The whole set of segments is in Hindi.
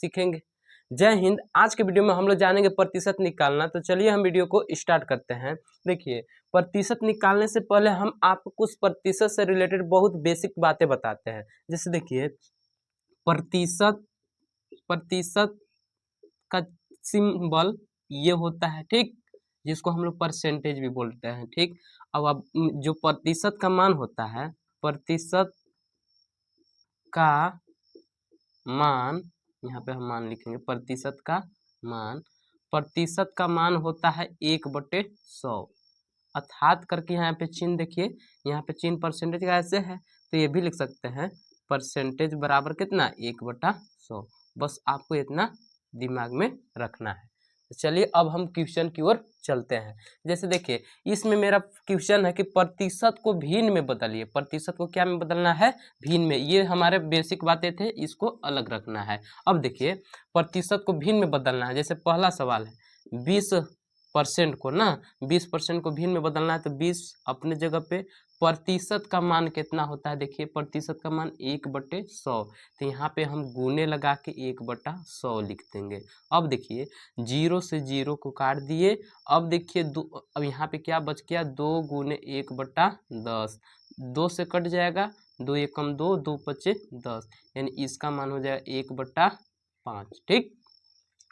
सीखेंगे। जय हिंद। आज के वीडियो में हम लोग जानेंगे प्रतिशत निकालना। तो चलिए हम वीडियो को स्टार्ट करते हैं। देखिए, प्रतिशत निकालने से पहले हम आपको कुछ प्रतिशत से रिलेटेड बहुत बेसिक बातें बताते हैं। जैसे देखिए, प्रतिशत प्रतिशत का सिंबल ये होता है, ठीक, जिसको हम लोग परसेंटेज भी बोलते हैं, ठीक। अब जो प्रतिशत का मान होता है, प्रतिशत का मान, यहाँ पे हम मान लिखेंगे प्रतिशत का मान। प्रतिशत का मान होता है 1/100, अर्थात करके यहाँ पे चिन्ह देखिए, यहाँ पे चिन्ह परसेंटेज का ऐसे है, तो ये भी लिख सकते हैं परसेंटेज बराबर कितना 1/100। बस आपको इतना दिमाग में रखना है। तो चलिए अब हम क्वेश्चन की ओर चलते हैं। जैसे देखिए, इसमें मेरा क्वेश्चन है कि प्रतिशत को भिन्न में बदलिए। प्रतिशत को क्या में बदलना है? भिन्न में। ये हमारे बेसिक बातें थे, इसको अलग रखना है। अब देखिए, प्रतिशत को भिन्न में बदलना है। जैसे पहला सवाल है 20% को ना, 20% को भिन्न में बदलना है, तो 20 अपने जगह पे। प्रतिशत का मान कितना होता है? देखिए, प्रतिशत का मान 1/100, तो यहाँ पे हम गुने लगा के 1/100 लिख देंगे। अब देखिए, 0 से 0 को काट दिए। अब देखिए अब यहाँ पे क्या बच गया? 2 गुने 1/10, 2 से कट जाएगा, 2 एकम 2, 2 पचे 10, यानी इसका मान हो जाएगा 1/5, ठीक।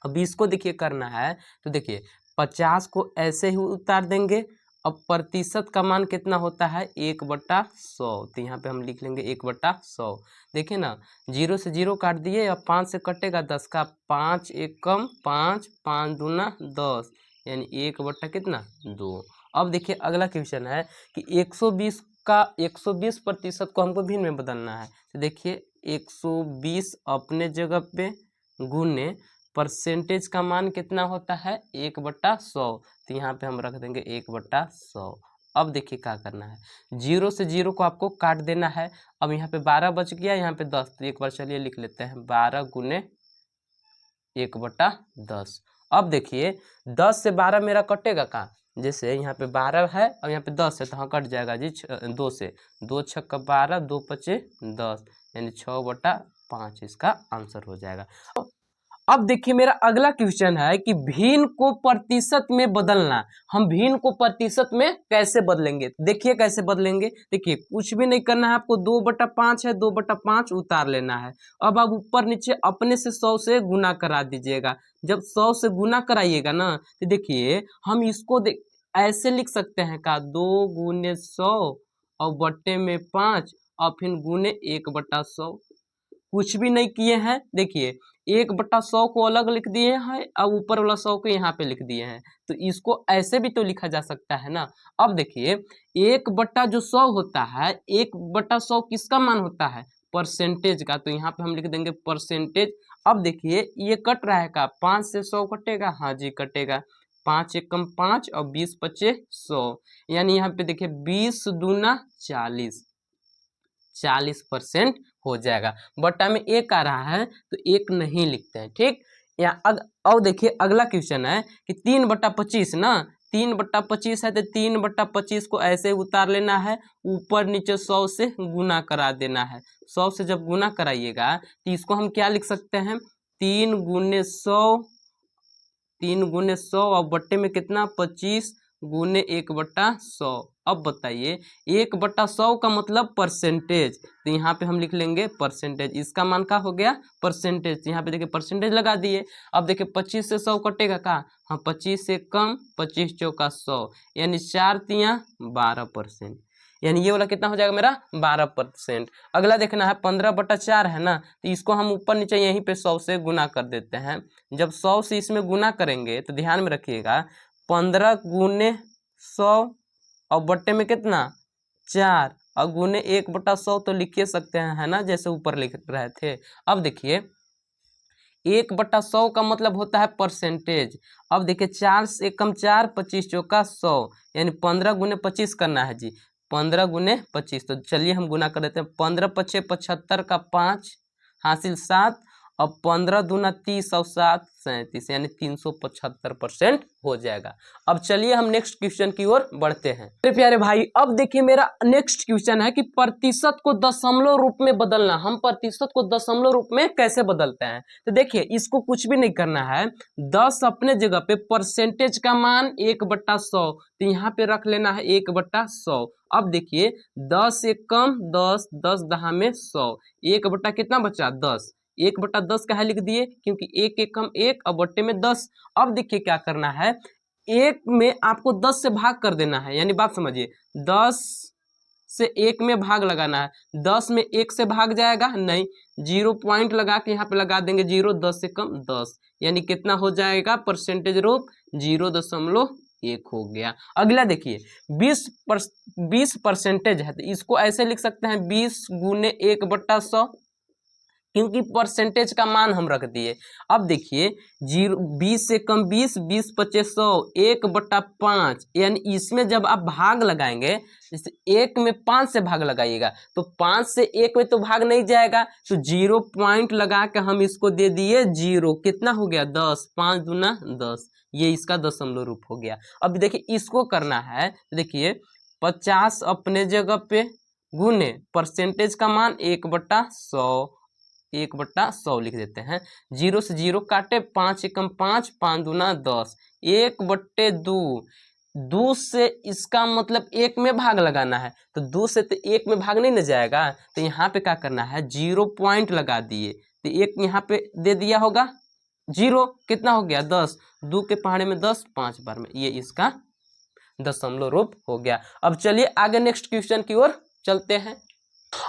अब इसको देखिए करना है, तो देखिए 50 को ऐसे ही उतार देंगे। अब प्रतिशत का मान कितना होता है? 1/100, तो यहाँ पे हम लिख लेंगे 1/100। देखिए ना, 0 से 0 काट दिए, अब 5 से कटेगा 10 का, 5 एकम 5, 5 दूना 10, यानी 1/ कितना 2। अब देखिए अगला क्वेश्चन है कि 120% को हमको भिन्न में बदलना है। तो देखिए 120 अपने जगह पे गुने परसेंटेज का मान कितना होता है? 1/100, तो यहाँ पे हम रख देंगे 1/100। अब देखिए क्या करना है, 0 से 0 को आपको काट देना है। अब यहाँ पे 12 बच गया, यहाँ पे 10, तो एक बार चलिए लिख लेते हैं 12 गुने 1/10। अब देखिए 10 से 12 मेरा कटेगा का, जैसे यहाँ पे 12 है और यहाँ पे 10 है, तो हाँ कट जाएगा जी 2 से, 2 छक्का 12, 2 पचे 10, यानी 6/5 इसका आंसर हो जाएगा। अब देखिए मेरा अगला क्वेश्चन है कि भिन्न को प्रतिशत में बदलना। हम भिन्न को प्रतिशत में कैसे बदलेंगे? देखिए कैसे बदलेंगे। देखिए कुछ भी नहीं करना है आपको, 2/5 है, 2/5 उतार लेना है। अब आप ऊपर नीचे अपने से 100 से गुना करा दीजिएगा। जब 100 से गुना कराइएगा ना, तो देखिए हम इसको ऐसे लिख सकते हैं का, 2 गुने 100 और बट्टे में 5 और फिर गुने 1/100। कुछ भी नहीं किए हैं। देखिए 1/100 को अलग लिख दिए हैं और ऊपर वाला 100 को यहाँ पे लिख दिए हैं, तो इसको ऐसे भी तो लिखा जा सकता है ना। अब देखिए 1/100 होता है, 1/100 किसका मान होता है? परसेंटेज का, तो यहाँ पे हम लिख देंगे परसेंटेज। अब देखिए ये कट रहा है का, 5 से 100 कटेगा, हाँ जी कटेगा, 5 एकम 5 और 20 पचे 100, यानी यहाँ पे देखिए 20 दूना 40, 40% हो जाएगा। बट्टा में 1 आ रहा है तो 1 नहीं लिखते हैं, ठीक। यहाँ और देखिए अगला क्वेश्चन है कि 3/25 ना, 3/25 है, तो 3/25 को ऐसे उतार लेना है, ऊपर नीचे 100 से गुना करा देना है। 100 से जब गुना कराइएगा तो इसको हम क्या लिख सकते हैं? 3 गुने 100, 3 गुने 100 और बट्टे में कितना? 25 गुने 1/100। अब बताइए 1/100 का मतलब परसेंटेज, तो यहाँ पे हम लिख लेंगे परसेंटेज। इसका मान का हो गया परसेंटेज, तो यहाँ पे देखिए परसेंटेज लगा दिए। अब देखिए 25 से 100 कटेगा का, हाँ 25 से कम, 25 चौका 100, यानी 4 तिया 12%, यानी ये वाला कितना हो जाएगा मेरा? 12%। अगला देखना है 15/4 है ना, तो इसको हम ऊपर नीचे यहीं पे 100 से गुना कर देते हैं। जब 100 से इसमें गुना करेंगे तो ध्यान में रखिएगा, 15 गुने 100 और बट्टे में कितना? 4 और गुने 1/100 तो लिख सकते हैं, है ना, जैसे ऊपर लिख रहे थे। अब देखिए 1/100 का मतलब होता है परसेंटेज। अब देखिए 4 से कम 4, 25 चौका 100, यानी 15 गुने 25 करना है जी, 15 गुने 25। तो चलिए हम गुना कर देते हैं, 15 पचे 75 का 5 हासिल 7 अब 15 दूना 30 और 7 37 यानी 375% हो जाएगा। अब चलिए हम नेक्स्ट क्वेश्चन की ओर बढ़ते हैं। तो प्यारे भाई अब देखिए मेरा नेक्स्ट क्वेश्चन है कि प्रतिशत को दशमलव रूप में बदलना। हम प्रतिशत को दशमलव रूप में कैसे बदलते हैं? तो देखिए इसको कुछ भी नहीं करना है, 10 अपने जगह पे परसेंटेज का मान 1/100, तो यहाँ पे रख लेना है 1/100। अब देखिए 10 एक कम 10, 10 दहा में 100, 1 कितना बचा 10, 1/10 का है लिख दिए क्योंकि एक एक कम एक और बट्टे में 10। अब देखिए क्या करना है, एक में आपको 10 से भाग कर देना है, यानी बात समझिए 10 से एक में भाग लगाना है। 10 में एक से भाग जाएगा नहीं, 0 पॉइंट लगा के यहाँ पे लगा देंगे 0, 10 से कम 10, यानी कितना हो जाएगा परसेंटेज रूप 0.1 हो गया। अगला देखिए 20 परसेंटेज है, तो इसको ऐसे लिख सकते हैं 20 गुने 1/100, क्योंकि परसेंटेज का मान हम रख दिए। अब देखिए 20 से कम 20, 20 पचे 100, 1/5, यानी इसमें जब आप भाग लगाएंगे, जैसे 1 में 5 से भाग लगाइएगा तो 5 से 1 में तो भाग नहीं जाएगा, तो 0 पॉइंट लगा के हम इसको दे दिए 0, कितना हो गया 10, 5 दूना 10, ये इसका दशमलव रूप हो गया। अब देखिए इसको करना है, देखिए 50 अपने जगह पे गुने परसेंटेज का मान 1/100, 1/100 लिख देते हैं। 0 से 0 काटे, 5 एकम 5, 5 दूना 10, 1/2, 2 से इसका मतलब 1 में भाग लगाना है, तो 2 से तो 1 में भाग नहीं न जाएगा, तो यहाँ पे क्या करना है 0 पॉइंट लगा दिए, तो 1 यहाँ पे दे दिया होगा 0, कितना हो गया 10, 2 के पहाड़े में 10, 5 बार में, ये इसका दशमलव रूप हो गया। अब चलिए आगे नेक्स्ट क्वेश्चन की ओर चलते हैं।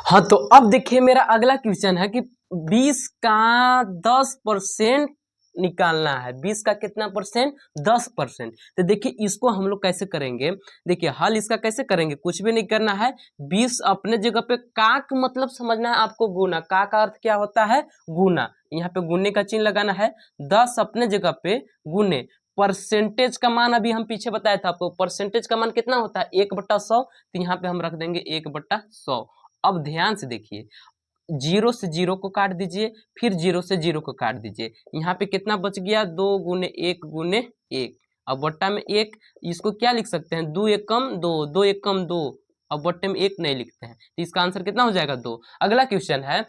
हाँ तो अब देखिए मेरा अगला क्वेश्चन है कि 20 का 10% निकालना है। 20 का कितना परसेंट 10%। तो देखिए इसको हम लोग कैसे करेंगे, देखिए हल इसका कैसे करेंगे, कुछ भी नहीं करना है, 20 अपने जगह पे का मतलब समझना है आपको, गुना, का अर्थ क्या होता है गुना, यहाँ पे गुने का चिन्ह लगाना है। 10 अपने जगह पे गुने परसेंटेज का मान, अभी हम पीछे बताया था आपको परसेंटेज का मान कितना होता है 1/100, तो यहाँ पे हम रख देंगे 1/100। अब ध्यान से देखिए 0 से 0 को काट दीजिए, फिर 0 से 0 को काट दीजिए, यहाँ पे कितना बच गया 2 गुने 1 गुने 1, अब बट्टा में 1, इसको क्या लिख सकते हैं 2 एक कम 2, 2 एक कम 2, अब बट्टे में 1 नहीं लिखते हैं, तो इसका आंसर कितना हो जाएगा 2। अगला क्वेश्चन है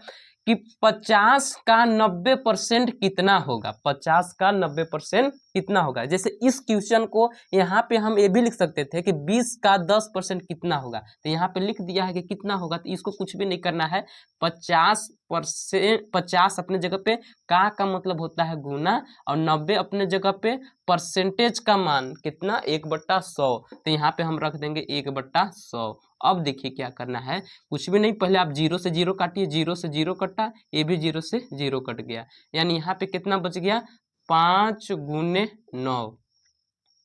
कि 50 का 90% कितना होगा, 50 का 90% कितना होगा। जैसे इस क्वेश्चन को यहाँ पे हम ये भी लिख सकते थे कि 20 का 10% कितना होगा, तो यहाँ पे लिख दिया है कि कितना होगा, तो इसको कुछ भी नहीं करना है, 50% 50 अपने जगह पे का मतलब होता है गुना, और 90 अपने जगह पे परसेंटेज का मान कितना 1/100, तो यहाँ पे हम रख देंगे 1/100। अब देखिए क्या करना है, कुछ भी नहीं, पहले आप 0 से 0 काटिए, 0 से 0 कटा, ये भी 0 से 0 कट गया, यानी यहाँ पे कितना बच गया 5 गुने 9,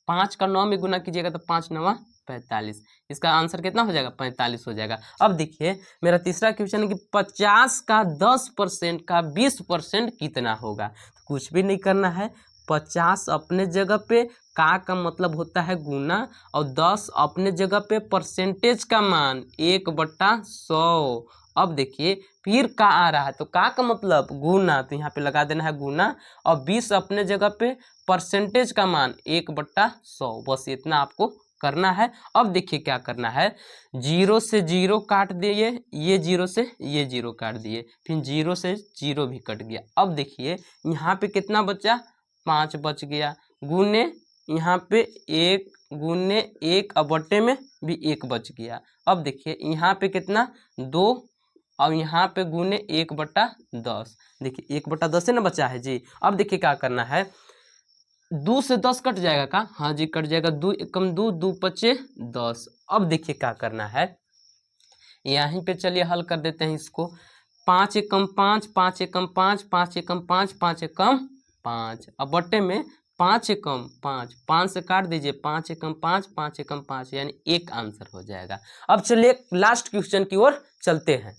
5 का 9 में गुना कीजिएगा तो 5 9 45, इसका आंसर कितना हो जाएगा 45 हो जाएगा। अब देखिए मेरा तीसरा क्वेश्चन है कि 50 का 10% का 20% कितना होगा। तो कुछ भी नहीं करना है, 50 अपने जगह पे का मतलब होता है गुना, और 10 अपने जगह पे परसेंटेज का मान 1/100। अब देखिए फिर का आ रहा है, तो का मतलब गुना, तो यहाँ पे लगा देना है गुना, और 20 अपने जगह पे परसेंटेज का मान 1/100, बस इतना आपको करना है। अब देखिए क्या करना है, 0 से 0 काट दिए, ये 0 से ये 0 काट दिए, फिर 0 से 0 भी कट गया। अब देखिए यहाँ पे कितना बचा 5 बच गया, गुने यहाँ पे 1 गुने 1, अब बट्टे में भी 1 बच गया। अब देखिए यहाँ पे कितना 2, और यहाँ पे गुने 1/10, देखिए 1/10 से ना बचा है जी। अब देखिए क्या करना है, 2 से 10 कट जाएगा का, हाँ जी कट जाएगा, 2 एकम 2, 2 पचे 10। अब देखिए क्या करना है, यहीं पे चलिए हल कर देते हैं इसको, 5 एकम 5, 5 एकम 5, 5 एकम 5, 5 एकम 5, अब बट्टे में 5 एकम 5, 5 से काट दीजिए, 5 एकम 5, 5 एकम 5, यानी 1 आंसर हो जाएगा। अब चलिए लास्ट क्वेश्चन की ओर चलते हैं।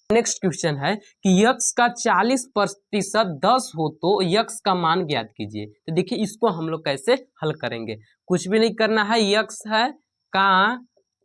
नेक्स्ट क्वेश्चन है कि यक्स का 40% 10 हो तो यक्स का मान ज्ञात कीजिए। तो देखिए इसको हम लोग कैसे हल करेंगे, कुछ भी नहीं करना है, यक्स है का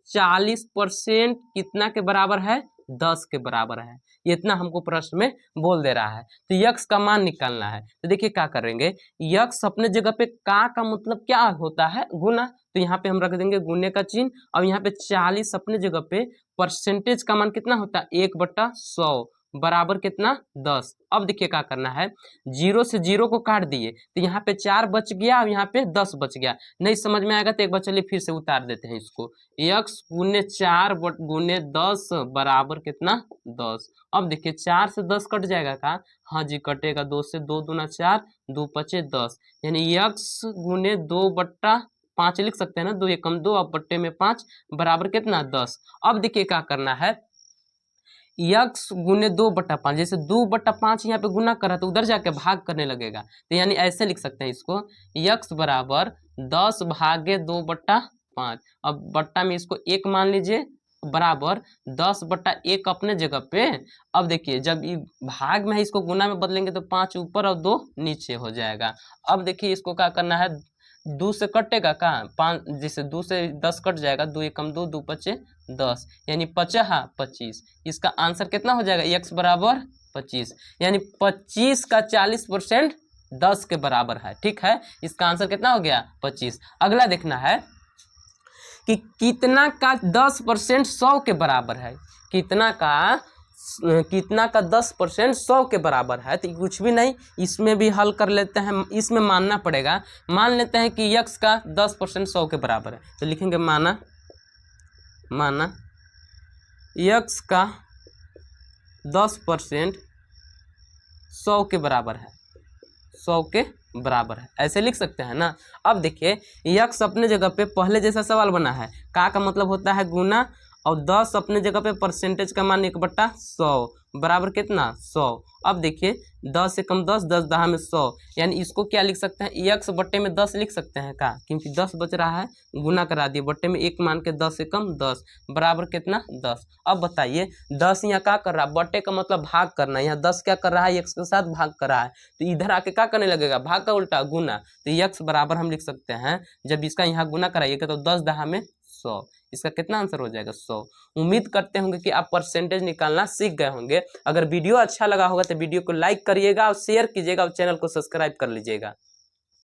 40% कितना के बराबर है 10 के बराबर है। ये इतना हमको प्रश्न में बोल दे रहा है। तो यक्स का मान निकालना है। तो देखिए क्या करेंगे, यक्स अपने जगह पे का मतलब क्या होता है, गुना। तो यहाँ पे हम रख देंगे गुने का चिन्ह। और यहाँ पे 40 अपने जगह पे परसेंटेज का मान कितना होता है 1/100 बराबर कितना 10। अब देखिए क्या करना है, 0 से 0 को काट दिए तो यहाँ पे 4 बच गया और यहाँ पे 10 बच गया। नहीं समझ में आएगा तो एक बार चलिए फिर से उतार देते हैं इसको। x गुने 4 गुने 10 बराबर कितना 10। अब देखिए 4 से 10 कट जाएगा का, हाँ जी कटेगा। 2 से 2 दूना 4, 2 पचे 10, यानी x गुने 2/5 लिख सकते हैं ना, 2 एकम 2 अब बट्टे में 5 बराबर कितना 10। अब देखिए क्या करना है, यक्स गुने 2/5, जैसे 2/5 यहाँ पे गुना करा तो उधर जाके भाग करने लगेगा। तो यानी ऐसे लिख सकते हैं इसको, यक्स बराबर 10 भागे 2/5। अब बट्टा में इसको 1 मान लीजिए बराबर 10/1 अपने जगह पे। अब देखिए जब ये भाग में है इसको गुना में बदलेंगे तो 5 ऊपर और 2 नीचे हो जाएगा। अब देखिए इसको क्या करना है, 2 से कटेगा का 5, जैसे 2 से 10 कट जाएगा, 2 एकम 2, 2 पचे 10, यानी 25। इसका आंसर कितना हो जाएगा, x बराबर 25, यानी 25 का 40% 10 के बराबर है। ठीक है, इसका आंसर कितना हो गया 25। अगला देखना है कि कितना का 10% 100 के बराबर है। कितना का 10% 100 के बराबर है। तो कुछ भी नहीं, इसमें भी हल कर लेते हैं। इसमें मानना पड़ेगा, मान लेते हैं कि x का 10% 100 के बराबर है। तो लिखेंगे माना x का 10% 100 के बराबर है, 100 के बराबर है, ऐसे लिख सकते हैं ना। अब देखिए x अपने जगह पे पहले जैसा सवाल बना है, का मतलब होता है गुना, और 10 अपने जगह पे परसेंटेज का मान 1/100 बराबर कितना 100। अब देखिए 10 से कम 10, 10 दहा में 100, यानी इसको क्या लिख सकते हैं, x बट्टे में 10 लिख सकते हैं का, क्योंकि 10 बच रहा है, गुना करा दिए, बट्टे में 1 मान के 10 से कम 10 बराबर कितना 10। अब बताइए 10 यहाँ क्या कर रहा है, बट्टे का मतलब भाग करना, यहाँ 10 क्या कर रहा है, x के साथ भाग कर रहा है। तो इधर आके क्या करने लगेगा, भाग का उल्टा गुना। तो x बराबर हम लिख सकते हैं, जब इसका यहाँ गुना कराइएगा तो 10 दहा में 100, इसका कितना आंसर हो जाएगा 100। उम्मीद करते होंगे कि आप परसेंटेज निकालना सीख गए होंगे। अगर वीडियो अच्छा लगा होगा तो वीडियो को लाइक करिएगा और शेयर कीजिएगा और चैनल को सब्सक्राइब कर लीजिएगा।